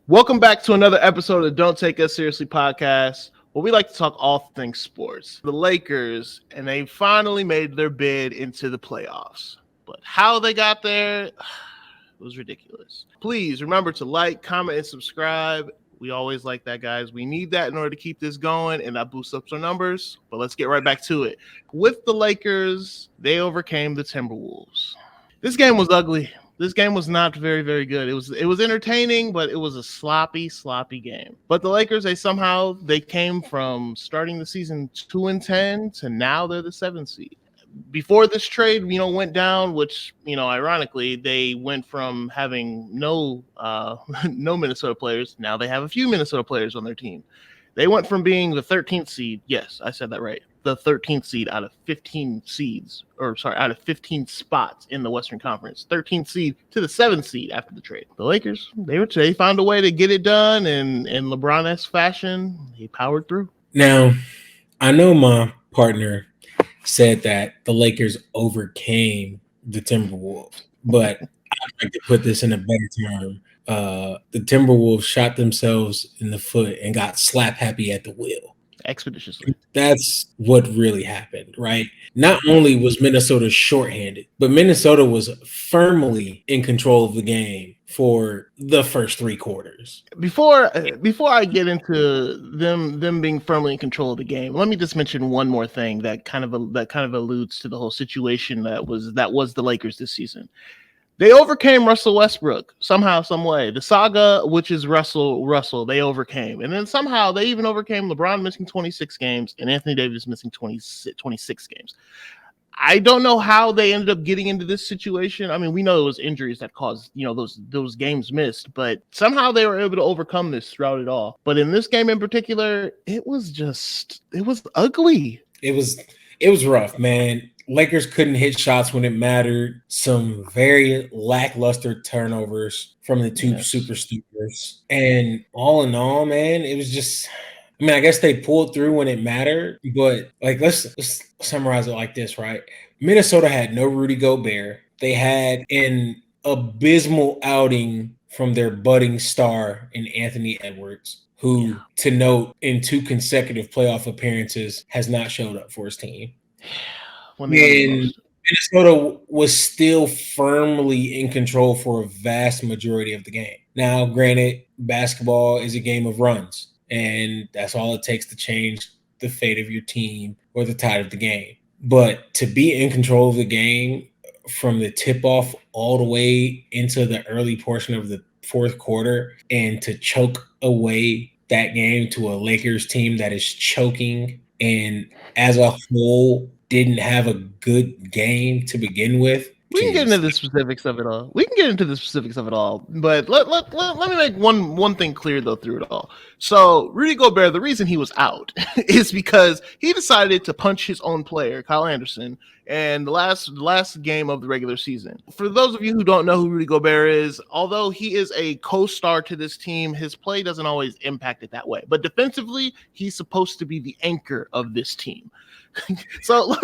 Welcome back to another episode of the Don't Take Us Seriously podcast, where we like to talk all things sports. The Lakers, and they finally made their bid into the playoffs. But how they got there was ridiculous. Please remember to like, comment, and subscribe. We always like that, guys. We need that in order to keep this going, and that boosts up our numbers. But let's get right back to it. With the Lakers, they overcame the Timberwolves. This game was ugly. This game was not very, very good. It was entertaining, but it was a sloppy game. But the Lakers, they came from starting the season 2-10 to now they're the 7th seed. Before this trade, went down, which, ironically, they went from having no Minnesota players. Now they have a few Minnesota players on their team. They went from being the 13th seed. Yes, I said that right. The 13th seed out of 15 spots in the Western Conference. 13th seed to the 7th seed after the trade. The Lakers, they found a way to get it done, and in LeBron-esque fashion, he powered through. Now, I know my partner said that the Lakers overcame the Timberwolves, but I'd like to put this in a better term. The Timberwolves shot themselves in the foot and got slap happy at the wheel. Expeditiously. That's what really happened, right? Not only was Minnesota shorthanded, but Minnesota was firmly in control of the game for the first 3 quarters. Before I get into them being firmly in control of the game, let me just mention one more thing that kind of alludes to the whole situation that was the Lakers this season. They overcame Russell Westbrook somehow, some way. The saga, which is Russell, they overcame. And then somehow they even overcame LeBron missing 26 games and Anthony Davis missing 26 games. I don't know how they ended up getting into this situation. I mean, we know it was injuries that caused, those games missed, but somehow they were able to overcome this throughout it all. But in this game in particular, it was ugly. It was rough, man. Lakers couldn't hit shots when it mattered. Some very lackluster turnovers from the two super stupers. And all in all, man, it was just, I guess they pulled through when it mattered, but let's summarize it like this, right? Minnesota had no Rudy Gobert. They had an abysmal outing from their budding star in Anthony Edwards, who, to note, in 2 consecutive playoff appearances has not showed up for his team. And Minnesota was still firmly in control for a vast majority of the game. Now, granted, basketball is a game of runs, and that's all it takes to change the fate of your team or the tide of the game. But to be in control of the game from the tip-off all the way into the early portion of the 4th quarter and to choke away that game to a Lakers team that is choking and as a whole didn't have a good game to begin with. We can get into the specifics of it all. But let me make one thing clear, though, through it all. So Rudy Gobert, the reason he was out is because he decided to punch his own player, Kyle Anderson, and the last game of the regular season. For those of you who don't know who Rudy Gobert is, although he is a co-star to this team, his play doesn't always impact it that way. But defensively, he's supposed to be the anchor of this team. So,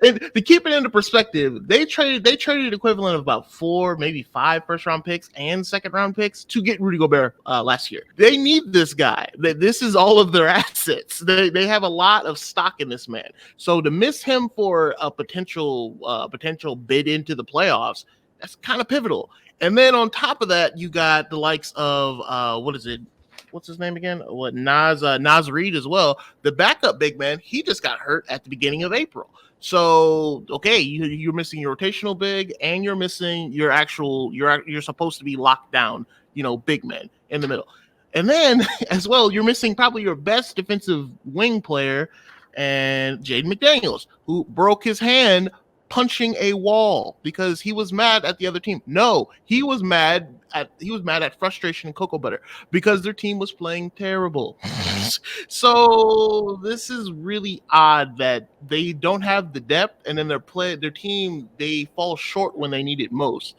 and to keep it into perspective, they traded equivalent of about 4, maybe 5 first-round picks and second-round picks to get Rudy Gobert last year. They need this guy. This is all of their assets. They have a lot of stock in this man. So to miss him for a potential bid into the playoffs, that's kind of pivotal. And then on top of that, you got the likes of what's his name again? Naz Reid as well. The backup big man, he just got hurt at the beginning of April. So, okay, you're missing your rotational big, and you're missing you're supposed to be locked down, big men in the middle. And then as well, you're missing probably your best defensive wing player, and Jaden McDaniels, who broke his hand punching a wall because he was mad at the other team. No, he was mad at frustration and cocoa butter because their team was playing terrible. So this is really odd that they don't have the depth, and then their team, they fall short when they need it most.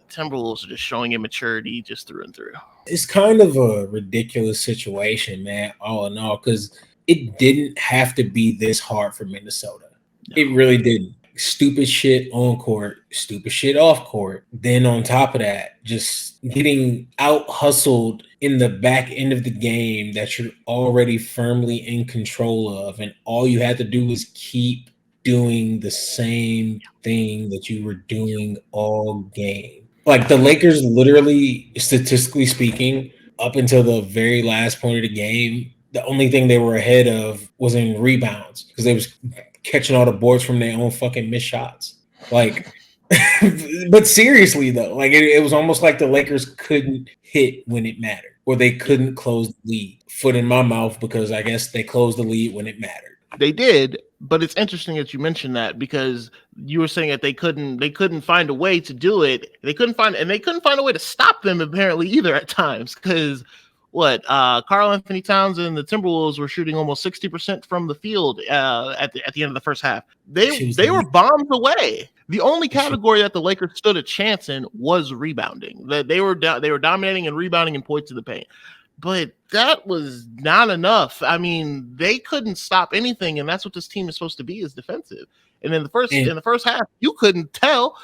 Timberwolves are just showing immaturity just through and through. It's kind of a ridiculous situation, man, all in all, because it didn't have to be this hard for Minnesota. No. It really didn't. stupid shit on court, stupid shit off court. Then on top of that, just getting out hustled in the back end of the game that you're already firmly in control of. And all you had to do was keep doing the same thing that you were doing all game. Like the Lakers, literally, statistically speaking, up until the very last point of the game, the only thing they were ahead of was in rebounds because they was catching all the boards from their own fucking missed shots. Like, but seriously though, like it was almost like the Lakers couldn't hit when it mattered, or they couldn't close the lead. Foot in my mouth because I guess they closed the lead when it mattered. They did, but it's interesting that you mentioned that because you were saying that they couldn't find a way to do it. They couldn't find a way to stop them apparently either at times because Karl Anthony Towns and the Timberwolves were shooting almost 60% from the field at the end of the first half. They were bombs away. The only category that the Lakers stood a chance in was rebounding. That they were dominating and rebounding in points to the paint. But that was not enough. I mean, they couldn't stop anything, and that's what this team is supposed to be, is defensive. And in the first half, you couldn't tell.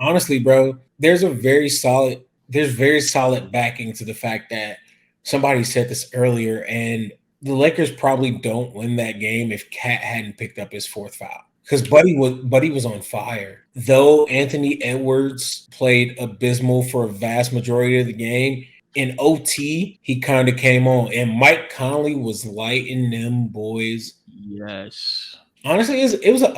Honestly, bro, there's very solid backing to the fact that somebody said this earlier, and the Lakers probably don't win that game if Cat hadn't picked up his fourth foul. Because Buddy was on fire. Though Anthony Edwards played abysmal for a vast majority of the game, in OT, he kind of came on, and Mike Conley was lighting them boys. Yes. Honestly, it was an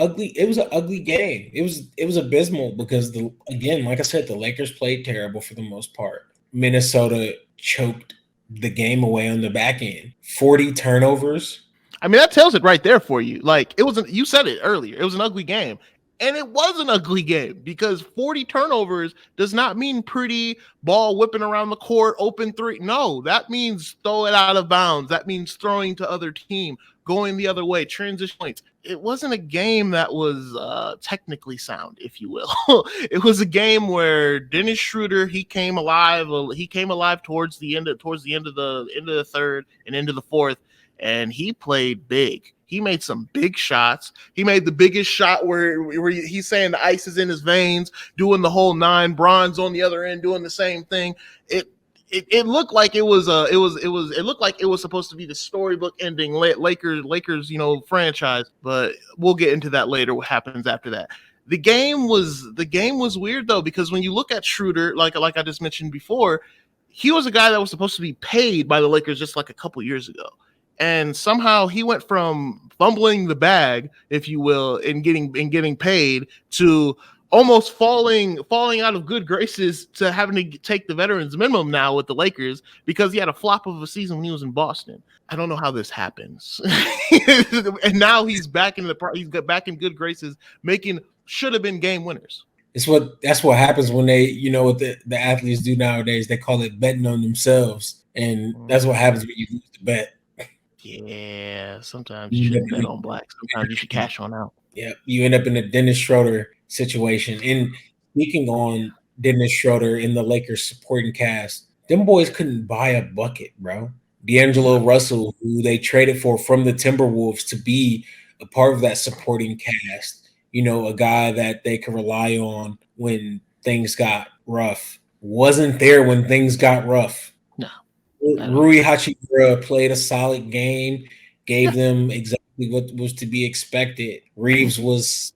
ugly game. It was abysmal because like I said, the Lakers played terrible for the most part. Minnesota choked the game away on the back end. 40 turnovers. I mean, that tells it right there for you. Like you said it earlier. It was an ugly game. And it was an ugly game because 40 turnovers does not mean pretty ball whipping around the court, open three. No, that means throw it out of bounds. That means throwing to other team, going the other way, transition points. It wasn't a game that was technically sound, if you will. It was a game where Dennis Schroeder, he came alive. He came alive towards the end of the third and into the fourth, and he played big. He made some big shots. He made the biggest shot where he's saying the ice is in his veins, doing the whole 9. Bronze on the other end, doing the same thing. It looked like it looked like it was supposed to be the storybook ending Lakers franchise, but we'll get into that later. What happens after that? The game was weird though, because when you look at Schroeder, like I just mentioned before, he was a guy that was supposed to be paid by the Lakers just like a couple years ago. And somehow he went from fumbling the bag, if you will, and getting paid to almost falling out of good graces to having to take the veterans minimum now with the Lakers because he had a flop of a season when he was in Boston. I don't know how this happens. And now he's back in good graces, making should have been game winners. That's what happens when they, what the athletes do nowadays. They call it betting on themselves, and that's what happens when you lose the bet. Yeah, sometimes you should bet on black. Sometimes you should cash on out. Yeah, you end up in a Dennis Schroeder situation. And speaking on Dennis Schroeder in the Lakers supporting cast, them boys couldn't buy a bucket, bro. D'Angelo Russell, who they traded for from the Timberwolves to be a part of that supporting cast, a guy that they could rely on when things got rough, wasn't there when things got rough. Rui Hachimura played a solid game, gave them exactly what was to be expected. Reeves,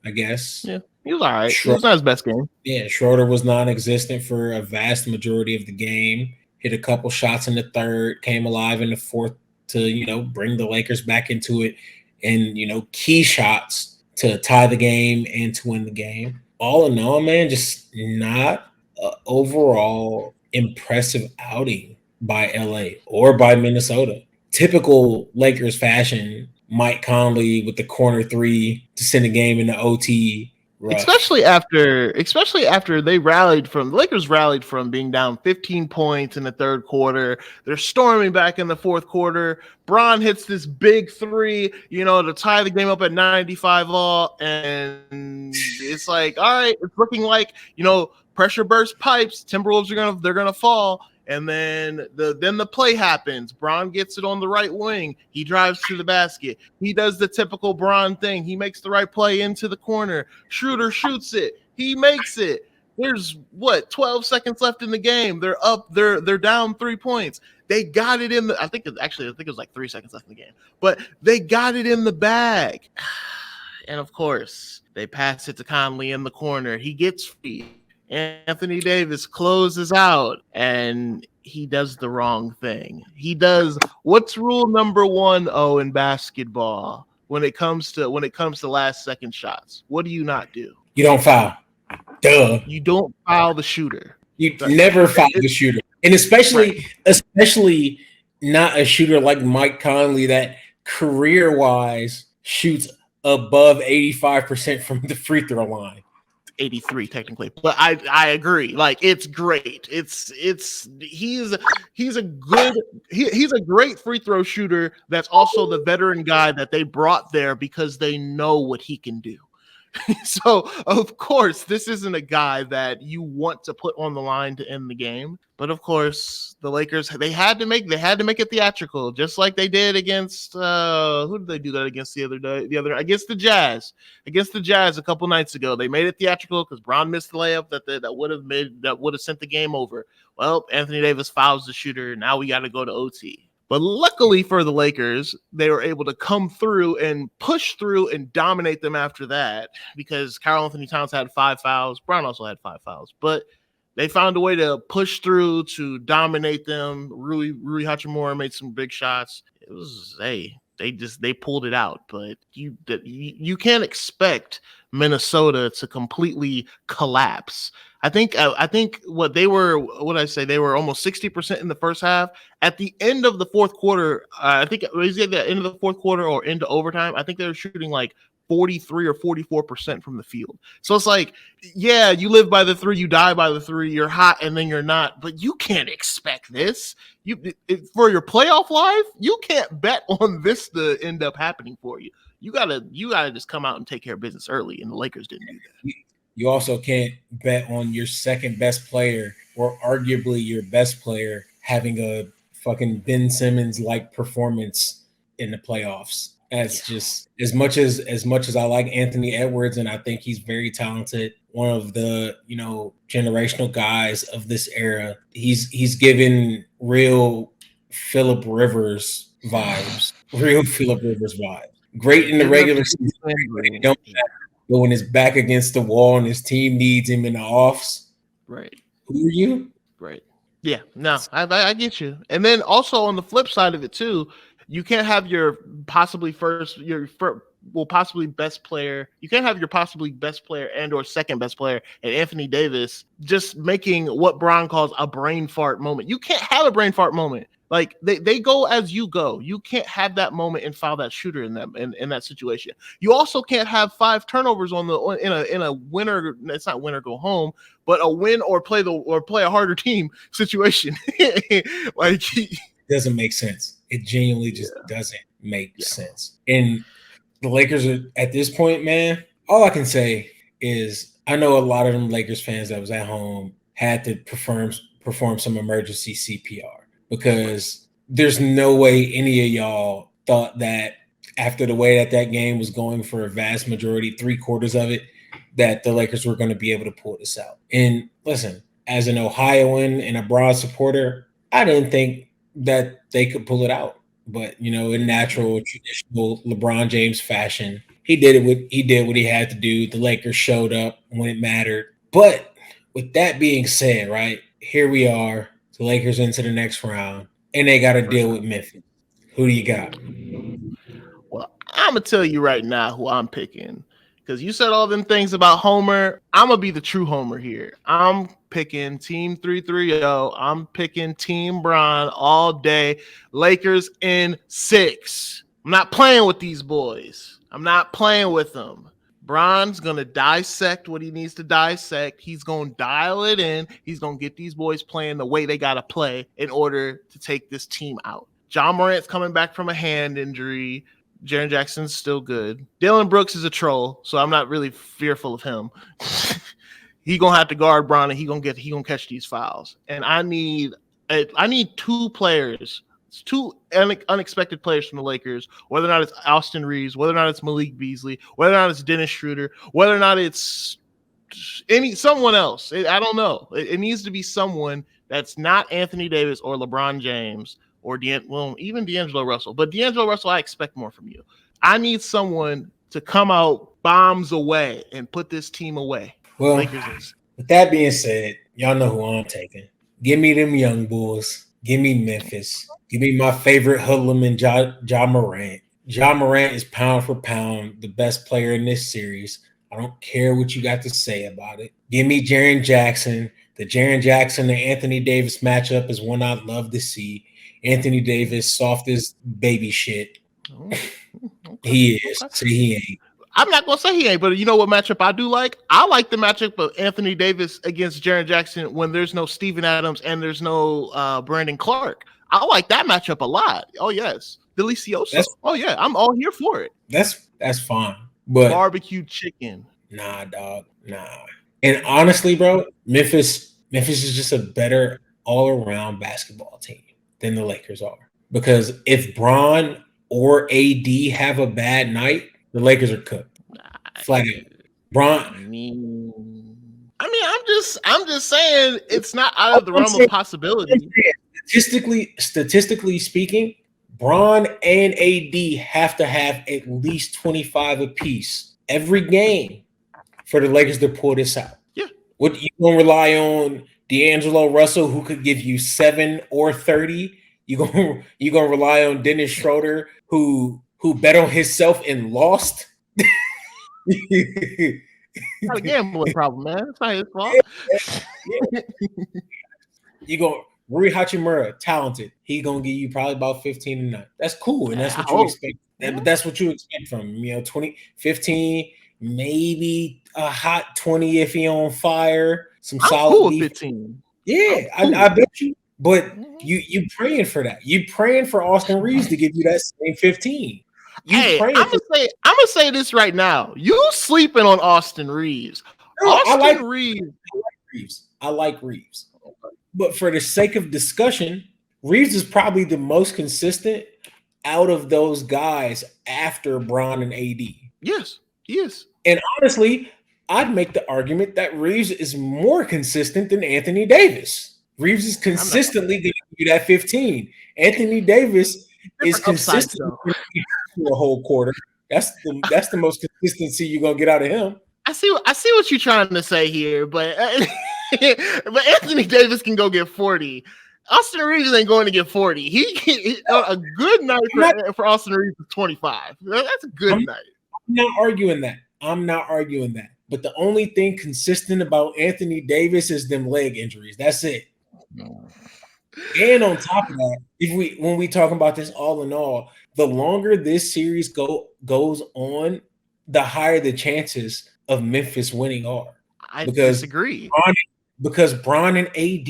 I guess. Yeah, he was all right. It was not his best game. Yeah, Schroeder was non-existent for a vast majority of the game. Hit a couple shots in the third, came alive in the fourth to, bring the Lakers back into it, and, key shots to tie the game and to win the game. All in all, man, just not overall impressive outing by LA or by Minnesota. Typical Lakers fashion, Mike Conley with the corner 3 to send the game into OT. Rough. Especially after the Lakers rallied from being down 15 points in the third quarter. They're storming back in the fourth quarter. Bron hits this big 3, to tie the game up at 95 all. And it's like, all right, it's looking like, pressure burst pipes. Timberwolves they're gonna fall. And then the play happens. Bron gets it on the right wing. He drives to the basket. He does the typical Bron thing. He makes the right play into the corner. Schroeder shoots it. He makes it. There's 12 seconds left in the game. They're up. They're down 3 points. They got it in the. I think it was like 3 seconds left in the game. But they got it in the bag. And of course, they pass it to Conley in the corner. He gets free. Anthony Davis closes out, and he does the wrong thing. He does what's rule number 1 in basketball when it comes to last second shots. What do you not do? You don't foul. Duh. You don't foul the shooter. You never foul the shooter, and especially not a shooter like Mike Conley that career-wise shoots above 85% from the free throw line. 83 technically, but I agree. Like, it's great. He's a great free throw shooter. That's also the veteran guy that they brought there because they know what he can do. So of course, this isn't a guy that you want to put on the line to end the game. But of course, the Lakers, they had to make it theatrical, just like they did against who did they do that against against the Jazz. Against the Jazz a couple nights ago. They made it theatrical because Bron missed the layup that would have sent the game over. Well, Anthony Davis fouls the shooter. Now we got to go to OT. But luckily for the Lakers, they were able to come through and push through and dominate them after that because Karl Anthony Towns had 5 fouls. Brown also had 5 fouls. But they found a way to push through to dominate them. Rui Hachimura made some big shots. It was, they pulled it out. But you can't expect Minnesota to completely collapse. I think they were almost 60% in the first half. At the end of the fourth quarter, I think it was at the end of the fourth quarter or into overtime, I think they were shooting like 43 or 44% from the field. So it's like, yeah, you live by the 3, you die by the 3, you're hot and then you're not, but you can't expect this. For your playoff life, you can't bet on this to end up happening for you. You gotta just come out and take care of business early, and the Lakers didn't do that. You also can't bet on your second best player or arguably your best player having a fucking Ben Simmons like performance in the playoffs. Just as much as I like Anthony Edwards and I think he's very talented, one of the generational guys of this era. He's given real Phillip Rivers vibes. Great in the regular season. But when it's back against the wall and his team needs him in the offs, right? Who are you? Right. Yeah. No, I get you. And then also on the flip side of it too, you can't have your possibly best player. You can't have your possibly best player and or second best player and Anthony Davis just making what Bron calls a brain fart moment. You can't have a brain fart moment. Like they go as you go. You can't have that moment and foul that shooter in that situation. You also can't have 5 turnovers in a winner. It's not win or go home, but a win or play a harder team situation. Like, it doesn't make sense. It genuinely just doesn't make sense. And the Lakers are at this point, man. All I can say is I know a lot of them Lakers fans that was at home had to perform some emergency CPR. Because there's no way any of y'all thought that after the way that game was going for a vast majority, 3/4 of it, that the Lakers were going to be able to pull this out. And listen, as an Ohioan and a broad supporter, I didn't think that they could pull it out. But, in natural, traditional LeBron James fashion, he did what he had to do. The Lakers showed up when it mattered. But with that being said, right, here we are. The Lakers into the next round, and they got to deal with Memphis. Who do you got? Well, I'm going to tell you right now who I'm picking. Because you said all them things about Homer. I'm going to be the true Homer here. I'm picking Team 330. I'm picking Team Bron all day. Lakers in 6. I'm not playing with these boys. I'm not playing with them. Bron's going to dissect what he needs to dissect. He's going to dial it in. He's going to get these boys playing the way they got to play in order to take this team out. John Morant's coming back from a hand injury. Jaren Jackson's still good. Dylan Brooks is a troll, so I'm not really fearful of him. He going to have to guard Bron, and he going to catch these fouls. And I need I need two players, two unexpected players from the Lakers, whether or not it's Austin Reeves, whether or not it's Malik Beasley, whether or not it's Dennis Schroeder, whether or not it's someone else. I don't know. It needs to be someone that's not Anthony Davis or LeBron James or even D'Angelo Russell. But D'Angelo Russell, I expect more from you. I need someone to come out bombs away and put this team away. Well, with that being said, y'all know who I'm taking. Give me them young bulls. Give me Memphis. Give me my favorite hoodlum in Ja Morant. Ja Morant is pound for pound the best player in this series. I don't care what you got to say about it. Give me Jaren Jackson. The Jaren Jackson and Anthony Davis matchup is one I'd love to see. Anthony Davis, soft as baby shit. Oh, okay. He is. Okay. See, he ain't. I'm not going to say he ain't, but you know what matchup I do like? I like the matchup of Anthony Davis against Jaren Jackson when there's no Steven Adams and there's no Brandon Clark. I like that matchup a lot. Oh, yes. Delicioso. Oh, yeah. I'm all here for it. That's fine. But barbecue chicken. Nah, dog. Nah. And honestly, bro, Memphis is just a better all-around basketball team than the Lakers are. Because if Bron or AD have a bad night, the Lakers are cooked. Flat out. Bron. I mean, I'm just saying it's not out of the realm of possibility. Statistically speaking, Bron and AD have to have at least 25 apiece every game for the Lakers to pull this out. Yeah. What you gonna rely on D'Angelo Russell, who could give you 7 or 30? You gonna rely on Dennis Schroeder, who bet on himself and lost? It's not a gambling problem, man. It's not his fault. Yeah. You go Rui Hachimura, talented. He's gonna give you probably about 15 a night. That's cool, and that's what you expect. But that's what you expect from him. 20, 15, maybe a hot 20 if he on fire. Some solid cool 15. Yeah, I bet you. But you praying for that. You praying for Austin Reeves to give you that same 15. I'm gonna say this right now. You sleeping on Austin Reeves? I like Reeves. But for the sake of discussion, Reeves is probably the most consistent out of those guys after Bron and AD. Yes, he is. And honestly, I'd make the argument that Reeves is more consistent than Anthony Davis. Reeves is consistently going to give you that 15. Anthony Davis is consistent for a whole quarter. That's the most consistency you're going to get out of him. I see what you're trying to say here, but but Anthony Davis can go get 40. Austin Reeves ain't going to get 40. He a good night for Austin Reeves is 25. That's a good night. I'm not arguing that. But the only thing consistent about Anthony Davis is them leg injuries. That's it. And on top of that, when we talk about this all in all, the longer this series goes on, the higher the chances of Memphis winning are. I disagree. Because Bron and AD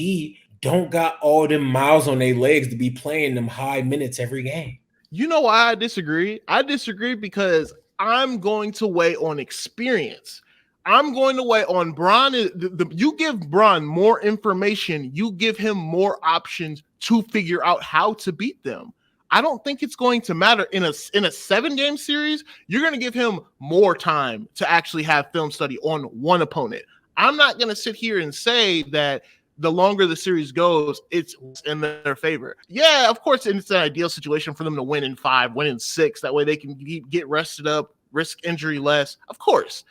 don't got all them miles on their legs to be playing them high minutes every game. You know why I disagree? I disagree because I'm going to weigh on experience. I'm going to weigh on Bron. You give Bron more information, you give him more options to figure out how to beat them. I don't think it's going to matter in a 7-game series. You're going to give him more time to actually have film study on one opponent. I'm not going to sit here and say that the longer the series goes, it's in their favor. Yeah, of course, it's an ideal situation for them to win in 5, win in 6. That way they can get rested up, risk injury less. Of course.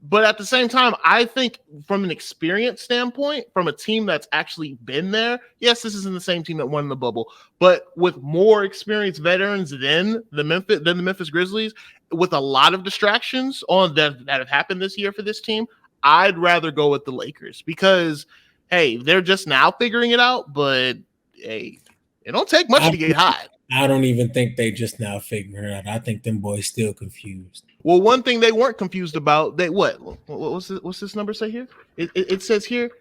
But at the same time, I think from an experience standpoint, from a team that's actually been there, yes, this isn't the same team that won the bubble, but with more experienced veterans than the Memphis Grizzlies, with a lot of distractions that have happened this year for this team, I'd rather go with the Lakers because, hey, they're just now figuring it out, but hey, it don't take much to get hot. I don't even think they just now figuring it out. I think them boys still confused. Well, one thing they weren't confused about, what's this number say here? It says here,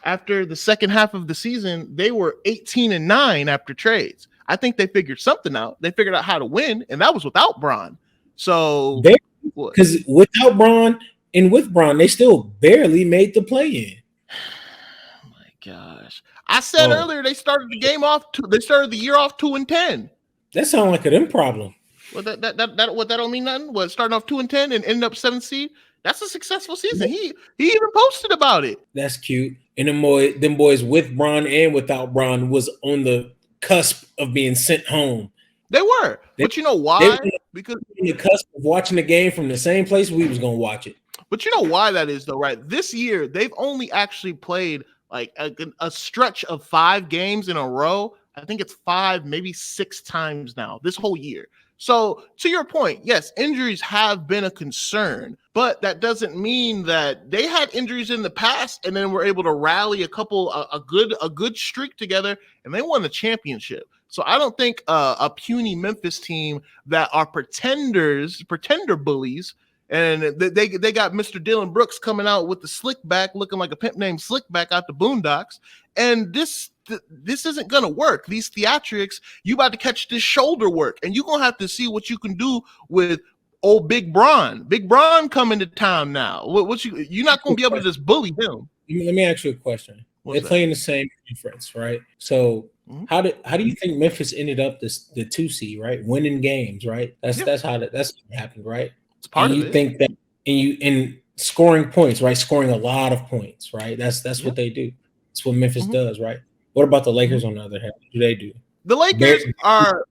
after the second half of the season, they were 18-9 after trades. I think they figured something out. They figured out how to win, and that was without Bron. So, because without Bron and with Bron, they still barely made the play-in. Oh my gosh. I said earlier they started the year off 2-10. That sounds like a them problem. Well, that don't mean nothing. What, starting off 2-10 and ended up 7th seed? That's a successful season. He even posted about it. That's cute. And them boys with Bron and without Bron was on the cusp of being sent home. They were, but you know why? Because on the cusp of watching the game from the same place we was gonna watch it. But you know why that is, though, right? This year they've only actually played like a stretch of 5 games in a row. I think it's 5, maybe 6 times now this whole year. So to your point, yes, injuries have been a concern, but that doesn't mean that they had injuries in the past and then were able to rally a good streak together and they won the championship. So I don't think a puny Memphis team that are pretender bullies, and they got Mr. Dylan Brooks coming out with the slick back, looking like a pimp named Slickback out the Boondocks, and this isn't gonna work. These theatrics, you about to catch this shoulder work, and you're gonna have to see what you can do with old Big Bron. Big Bron coming to town now. You're not gonna be able to just bully him. Let me ask you a question. They're playing the same conference, right? So how do you think Memphis ended up the 2 seed, right? Winning games, right? That's what happened, right? It's part of it. You think that in scoring points, right? Scoring a lot of points, right? That's what they do. That's what Memphis does, right? What about the Lakers on the other hand? What do they do? The Lakers are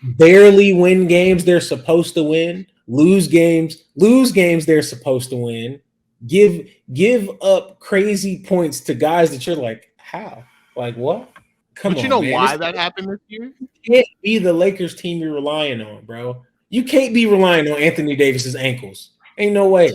barely win games they're supposed to win, lose games they're supposed to win, give up crazy points to guys that you're like, how? Like what? Come on. But you know man. why that happened this year? You can't be the Lakers team you're relying on, bro. You can't be relying on Anthony Davis's ankles. Ain't no way.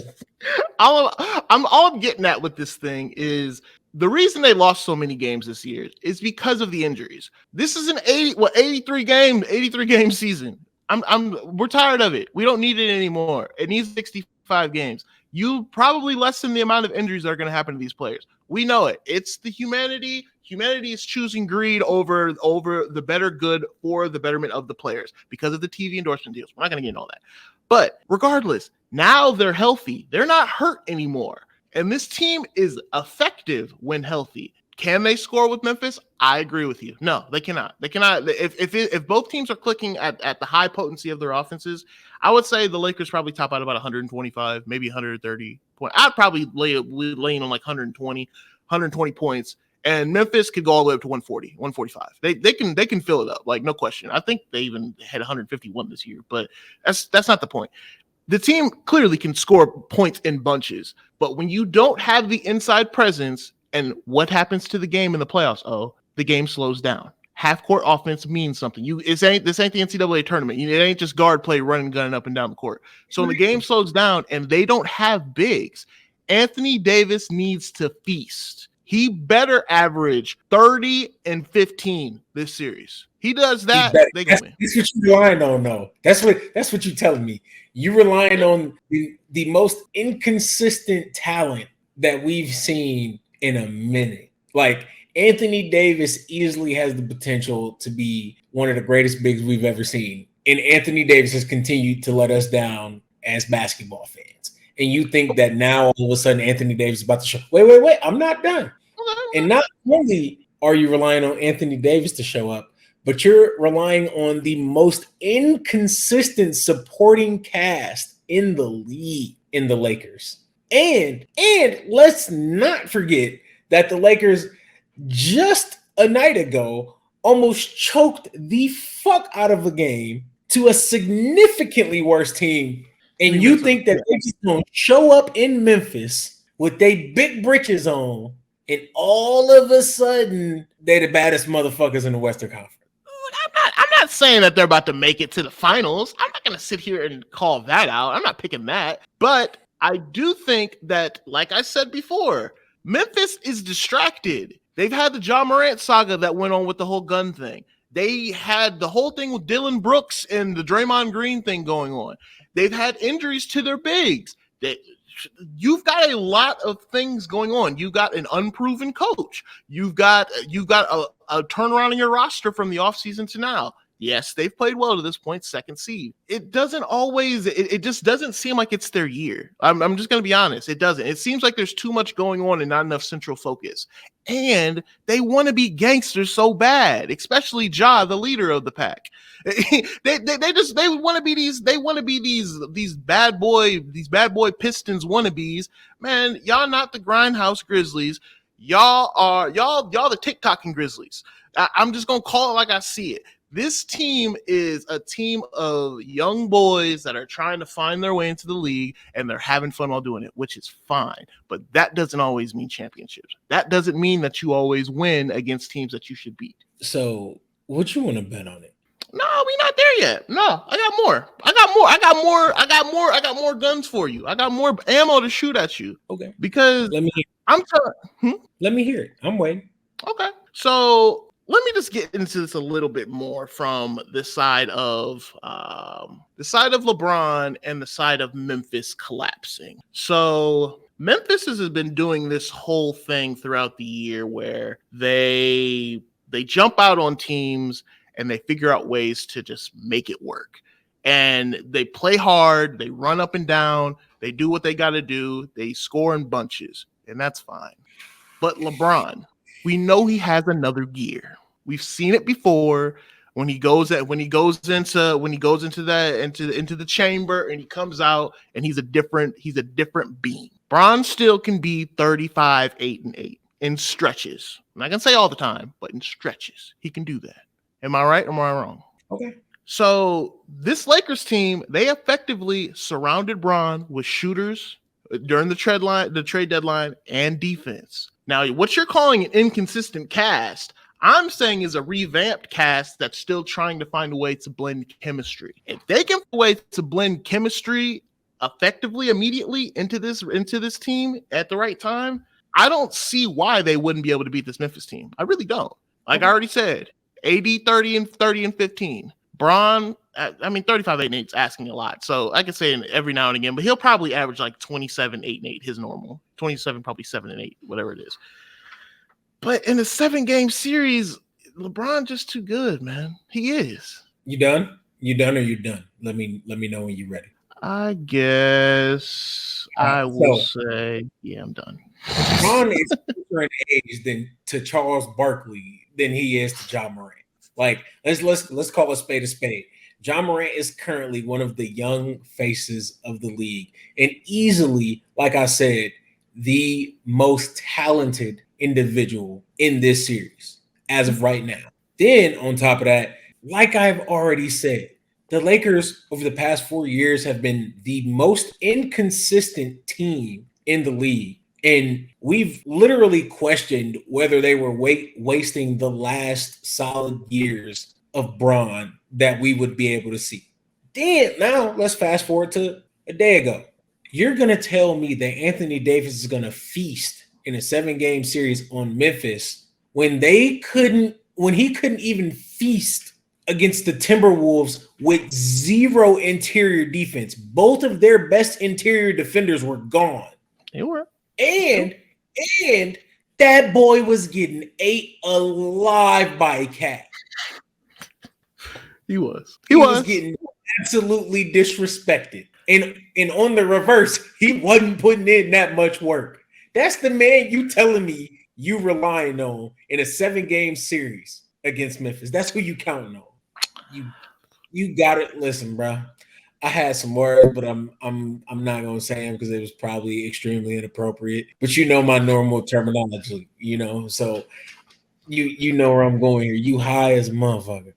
All I'm getting at with this thing is the reason they lost so many games this year is because of the injuries. This is an 83 game season. We're tired of it. We don't need it anymore. It needs 65 games. You probably lessen the amount of injuries that are going to happen to these players. We know it. It's the humanity. Humanity is choosing greed over the better good for the betterment of the players because of the TV endorsement deals. We're not going to get into all that. But regardless, now they're healthy. They're not hurt anymore. And this team is effective when healthy. Can they score with Memphis? I agree with you. No, they cannot. They cannot. If both teams are clicking at the high potency of their offenses, I would say the Lakers probably top out about 125, maybe 130 points. I'd probably laying on like 120 points. And Memphis could go all the way up to 140, 145. They can fill it up, like no question. I think they even had 151 this year, but that's not the point. The team clearly can score points in bunches, but when you don't have the inside presence, and what happens to the game in the playoffs? The game slows down. Half-court offense means something. This ain't the NCAA tournament. It ain't just guard play running, gunning up and down the court. So when the game slows down and they don't have bigs, Anthony Davis needs to feast. He better average 30 and 15 this series. He does that, they can win. That's what you're relying on, though. That's what you're telling me. You're relying on the most inconsistent talent that we've seen in a minute. Like Anthony Davis easily has the potential to be one of the greatest bigs we've ever seen. And Anthony Davis has continued to let us down as basketball fans. And you think that now all of a sudden Anthony Davis is about to show. Wait, I'm not done. And not only are you relying on Anthony Davis to show up, but you're relying on the most inconsistent supporting cast in the league in the Lakers. And let's not forget that the Lakers just a night ago almost choked the fuck out of a game to a significantly worse team. And you think that they just gonna show up in Memphis with they big britches on, and all of a sudden they're the baddest motherfuckers in the Western Conference? I'm not saying that they're about to make it to the finals. I'm not gonna sit here and call that out. I'm not picking that. But I do think that, like I said before, Memphis is distracted. They've had the John Morant saga that went on with the whole gun thing. They had the whole thing with Dylan Brooks and the Draymond Green thing going on. They've had injuries to their bigs. You've got a lot of things going on. You've got an unproven coach. You've got a turnaround in your roster from the offseason to now. Yes, they've played well to this point, second seed. It doesn't always, it just doesn't seem like it's their year. I'm just going to be honest. It doesn't. It seems like there's too much going on and not enough central focus. And they want to be gangsters so bad, especially Ja, the leader of the pack. they want to be these bad boy Pistons wannabes. Man, y'all not the Grindhouse Grizzlies. Y'all the TikToking Grizzlies. I'm just gonna call it like I see it. This team is a team of young boys that are trying to find their way into the league, and they're having fun while doing it, which is fine. But that doesn't always mean championships. That doesn't mean that you always win against teams that you should beat. So, what you want to bet on it? No, we're not there yet. No, I got more. I got more guns for you. I got more ammo to shoot at you. Okay. Because let me hear. Let me hear it. I'm waiting. Okay. So let me just get into this a little bit more from the side of LeBron and the side of Memphis collapsing. So Memphis has been doing this whole thing throughout the year where they jump out on teams and they figure out ways to just make it work. And they play hard, they run up and down, they do what they got to do, they score in bunches, and that's fine. But LeBron, we know he has another gear. We've seen it before when he goes into the chamber and he comes out and he's a different being. Bron still can be 35, 8-8 in stretches. I'm not gonna say all the time, but in stretches, he can do that. Am I right or am I wrong? Okay. So this Lakers team, they effectively surrounded Bron with shooters during the trade deadline, and defense. Now, what you're calling an inconsistent cast, I'm saying is a revamped cast that's still trying to find a way to blend chemistry. If they can find a way to blend chemistry effectively immediately into this team at the right time, I don't see why they wouldn't be able to beat this Memphis team. I really don't. Like I already said, AD 30 and 15. Bron, 35, 8, and 8 is asking a lot. So I could say every now and again, but he'll probably average like 27, 8, and 8, his normal. 27, probably 7 and 8, whatever it is. But in a 7-game series, LeBron just too good, man. He is. You done? You done or you done? Let me know when you're ready. I guess I will say, yeah, I'm done. LeBron is different age to Charles Barkley than he is to Ja Morant. Like, let's call a spade a spade. Ja Morant is currently one of the young faces of the league, and easily, like I said, the most talented individual in this series as of right now. Then on top of that, like I've already said, the Lakers over the past 4 years have been the most inconsistent team in the league. And we've literally questioned whether they were wasting the last solid years of Bron that we would be able to see. Then now let's fast forward to a day ago. You're going to tell me that Anthony Davis is going to feast in a 7-game series on Memphis when he couldn't even feast against the Timberwolves with zero interior defense. Both of their best interior defenders were gone. They were. And that boy was getting ate alive by a cat. He was getting absolutely disrespected. And on the reverse, he wasn't putting in that much work. That's the man you telling me you relying on in a 7-game series against Memphis. That's who you counting on. You got it. Listen, bro. I had some words, but I'm not gonna say them because it was probably extremely inappropriate. But you know my normal terminology, so you know where I'm going here. You high as a motherfucker.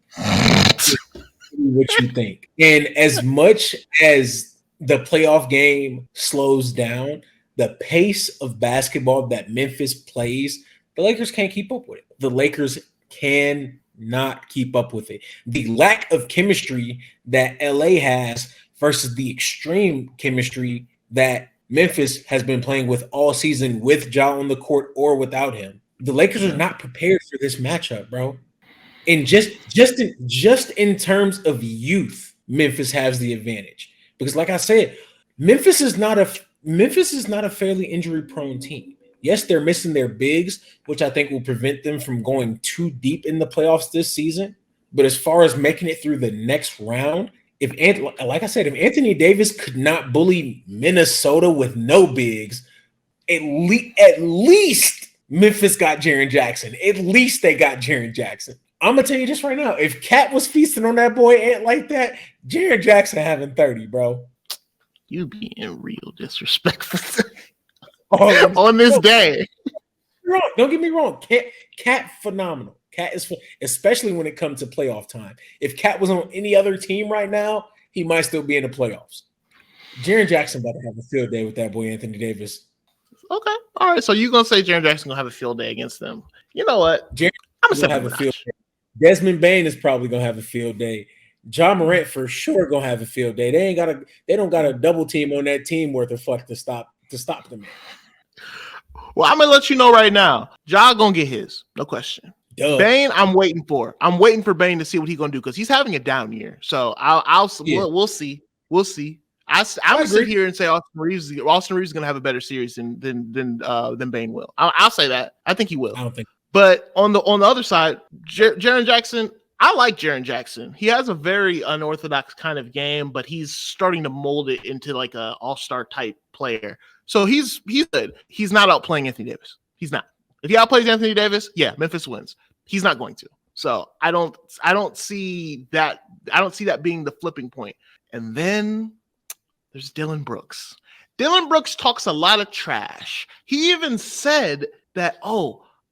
What you think? And as much as the playoff game slows down, the pace of basketball that Memphis plays, the Lakers can't keep up with it. The Lakers cannot keep up with it. The lack of chemistry that LA has versus the extreme chemistry that Memphis has been playing with all season with Ja on the court or without him. The Lakers are not prepared for this matchup, bro. And just in terms of youth, Memphis has the advantage. Because like I said, Memphis is not a fairly injury-prone team. Yes, they're missing their bigs, which I think will prevent them from going too deep in the playoffs this season. But as far as making it through the next round, like I said, if Anthony Davis could not bully Minnesota with no bigs, at least Memphis got Jaren Jackson. At least they got Jaren Jackson. I'm gonna tell you this right now. If Cat was feasting on that boy Ant like that, Jaren Jackson having 30, bro. You being real disrespectful on this day. Don't get me wrong. Cat phenomenal. Cat is, especially when it comes to playoff time. If Cat was on any other team right now, he might still be in the playoffs. Jaren Jackson about to have a field day with that boy Anthony Davis. Okay, all right. So you're gonna say Jaren Jackson gonna have a field day against them? You know what? I'm gonna have a field day. Desmond Bane is probably gonna have a field day. John Morant for sure gonna have a field day. They don't got a double team on that team worth of fuck to stop them. Well, I'm gonna let you know right now. Ja gonna get his, no question. Duh. Bane, I'm waiting for Bane to see what he's gonna do because he's having a down year. So we'll see. I'm gonna sit here and say Austin Reeves is gonna have a better series than Bane will. I'll say that. I think he will. I don't think. But on the other side, Jaren Jackson, I like Jaren Jackson. He has a very unorthodox kind of game, but he's starting to mold it into like a all-star type player. So he's good. He's not outplaying Anthony Davis. He's not. If he outplays Anthony Davis, yeah, Memphis wins. He's not going to. So I don't see that. I don't see that being the flipping point. And then there's Dillon Brooks. Dillon Brooks talks a lot of trash. He even said that,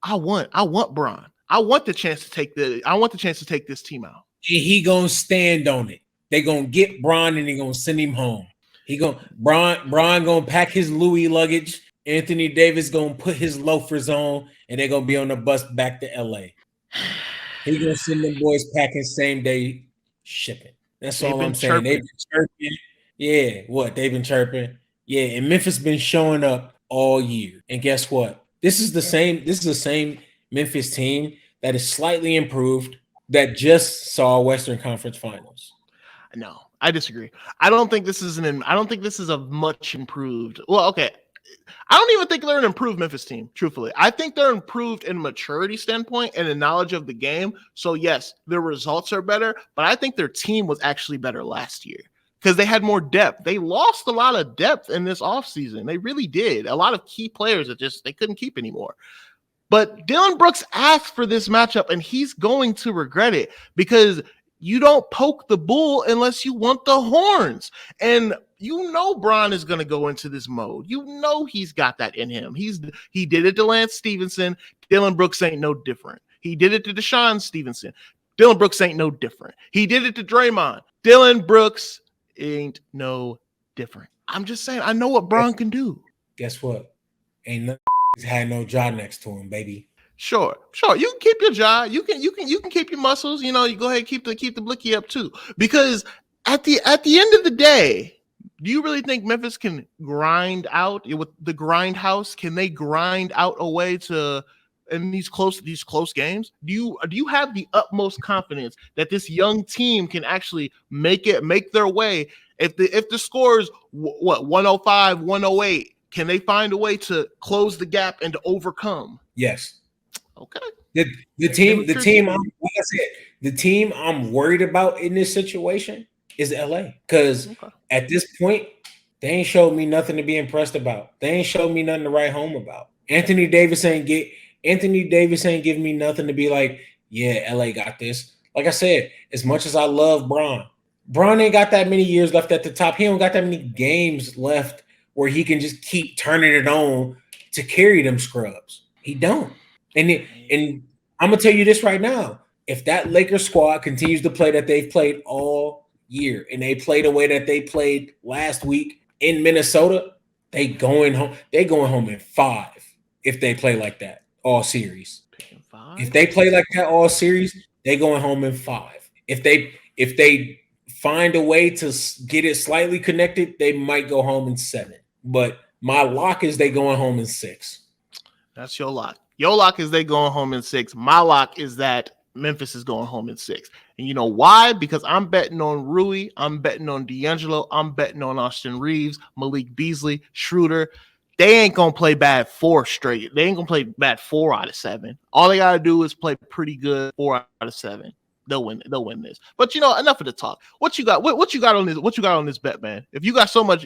I want Bron. I want the chance to take this team out. And he gonna stand on it. They gonna get Bron and they gonna send him home. Bron gonna pack his Louis luggage. Anthony Davis gonna put his loafers on, and they're gonna be on the bus back to LA. He gonna send them boys packing same day shipping. That's all I'm saying. They've been chirping. Yeah, what? They've been chirping. Yeah, and Memphis been showing up all year. And guess what? This is the same Memphis team that is slightly improved that just saw Western Conference Finals. No, I disagree. I don't think this is a much improved. Well, okay. I don't even think they're an improved Memphis team, truthfully. I think they're improved in maturity standpoint and in knowledge of the game. So, yes, their results are better, but I think their team was actually better last year because they had more depth. They lost a lot of depth in this offseason. They really did. A lot of key players that they couldn't keep anymore. But Dillon Brooks asked for this matchup, and he's going to regret it because you don't poke the bull unless you want the horns. And you know Bron is going to go into this mode. You know he's got that in him. He did it to Lance Stevenson. Dillon Brooks ain't no different. He did it to Deshaun Stevenson. Dillon Brooks ain't no different. He did it to Draymond. Dillon Brooks ain't no different. I'm just saying, I know what Bron can do. Guess what? Ain't nothing had no jaw next to him, baby. Sure. You can keep your jaw. You can keep your muscles. You know, you go ahead and keep the blicky up too. Because at the end of the day, do you really think Memphis can grind out with the grindhouse? Can they grind out a way to in these close games? Do you have the utmost confidence that this young team can actually make their way? If the score is 105, 108, can they find a way to close the gap and to overcome? Yes. Okay. The team I'm worried about in this situation is LA. Because at this point, they ain't showed me nothing to be impressed about. They ain't showed me nothing to write home about. Anthony Davis ain't giving me nothing to be like, yeah, LA got this. Like I said, as much as I love Bron ain't got that many years left at the top. He don't got that many games left where he can just keep turning it on to carry them scrubs. He don't. And I'm going to tell you this right now. If that Lakers squad continues to play that they've played all year and they play the way that they played last week in Minnesota, they going home in 5 if they play like that all series. If they play like that all series, they going home in 5. If they find a way to get it slightly connected, they might go home in 7. But my lock is they going home in 6. That's your lock. Your lock is they going home in 6. My lock is that Memphis is going home in 6. And you know why? Because I'm betting on Rui. I'm betting on D'Angelo. I'm betting on Austin Reeves, Malik Beasley, Schroeder. They ain't going to play bad 4 straight. They ain't going to play bad 4 out of 7. All they got to do is play pretty good 4 out of 7. They'll win this. But enough of the talk. What you got? What you got on this? What you got on this bet, man? If you got so much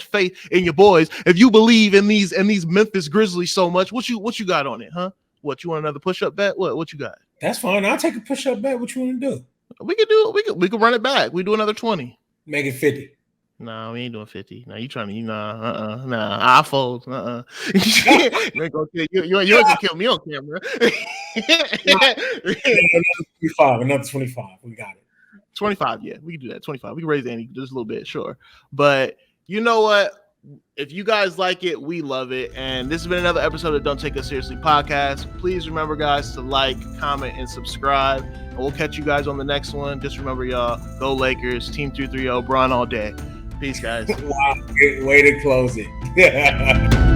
faith in your boys, if you believe in these Memphis Grizzlies so much, what you got on it, huh? What, you want another push-up bet? What you got? That's fine. I'll take a push-up bet. What you want to do? We could run it back. We do another 20. Make it 50. No, we ain't doing 50. No, you trying to I fold. You ain't gonna kill me on camera. Another 25. We got it. 25, yeah, we can do that. 25. We can raise the ante just a little bit, sure. But you know what? If you guys like it, we love it. And this has been another episode of Don't Take Us Seriously podcast. Please remember, guys, to like, comment, and subscribe. And we'll catch you guys on the next one. Just remember, y'all, go Lakers, Team 230, Bron all day. Peace, guys. Wow, way to close it.